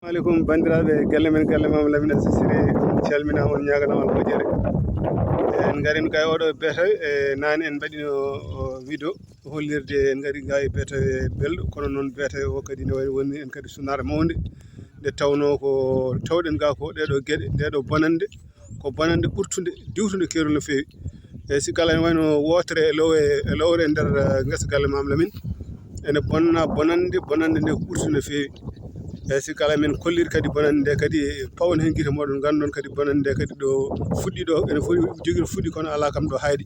Assalamualaikum bandiraɓe galle Mama Lamine Sisiri calminama on ñaganama on moƴƴere en garini kay oɗo beto nane en mbaɗino vidéo hollirde en gari ga e beto belɗo kono noon beto o kadi ne woni en kadi sunare mawde nde tawno ko tawɗen ga ko ɗeɗo gueɗe ndeɗo bonande ko bonande ɓurtude diwtude keerol no fewi e sikala en wayno wotere e lowre e nder guesa galle Mama Lamine ene bonna bonande nde ko ɓurtude no fewi e sikala men kolliri kadi bonande nde kadi pawne hen guite moɗon gandon kadi bonande nde kadi ɗo fuɗɗi ɗo ene jogui fuɗɗi kono ala kam ɗo haydi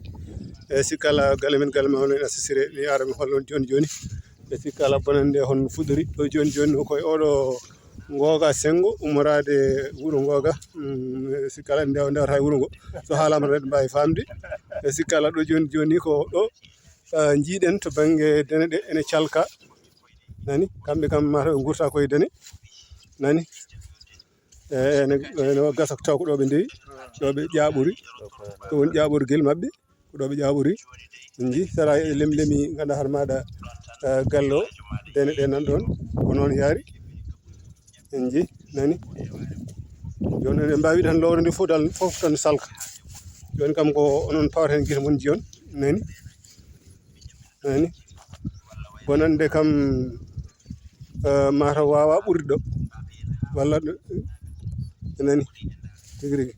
e sikala galle Mama Lamine Sisiri mi ara mi holla on joni e sikala bonande nde hono fuɗɗori ɗo joni koye oɗo Ngoga Sengo ummorade wuuro Ngoga sikala ndewata hay wuuro ngo so haalama tan mbawi famde e sikala ɗo joni ko ɗo jiiɗen to banggue dene ɗe ene calka nani kamɓe kam mataw ɓe gurta koye dene nani ene gasa taw ko ɗo ɓe ndewi ɗo ɓe ƴaɓori ɗo woni ƴaɓorguel mabɓe ko ɗo ɓe ƴaɓori en jii sara lemlemi ganduɗa hoore maɗa galle o dene ɗe nan ɗon ko noon yaari en jii nani joni en mbawi tan lowre nde foof tan salka joni kam ko onon pawata hen guite moon jiyon nani bonande kam mataw wawa ɓurde ɗo walla nani tigui rigui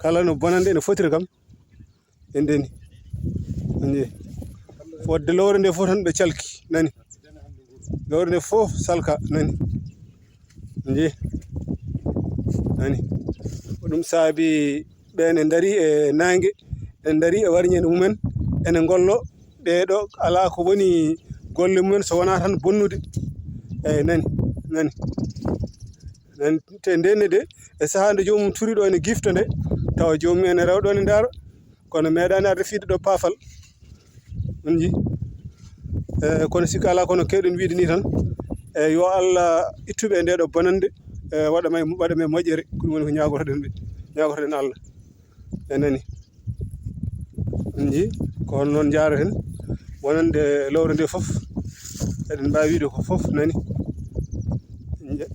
kala no bonande ene fotira kam en deni en jii fodde lowre nde foof tan ɓe calki nani lowre nde foof salka nani jii nani ko ɗum saabi ɓene daari e nangue en daari e warñede mumen ene gollo ɓeɗo ala ko woni golle mumen so wona tan bonnude eyyi nani te ndenne de e saaha nde jomum tuuri ɗo ene gifta nde tawa jomum ene rewa ɗon e daaro kono meeɗani arde fiide ɗo paafal on jii kono sikki ala kono kewɗen wiide ni tan e yo Allah ittuɓe e ndeɗo bonande waɗame moƴƴere ko ɗum woni ko ñagotoɗen Allah e nani on jii ko hono noon jaroten wonande lowre nde foof eɗen mbawi wiide ko foof nani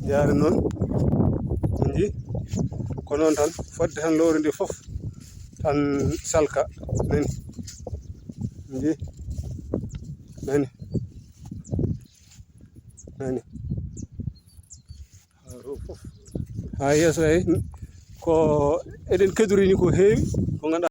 jara noon on jii ko noon tan fodde tan lowre nde foof tan salka nani jii nani ha yesso ko eɗen kedorini ko heewi ko ganduɗa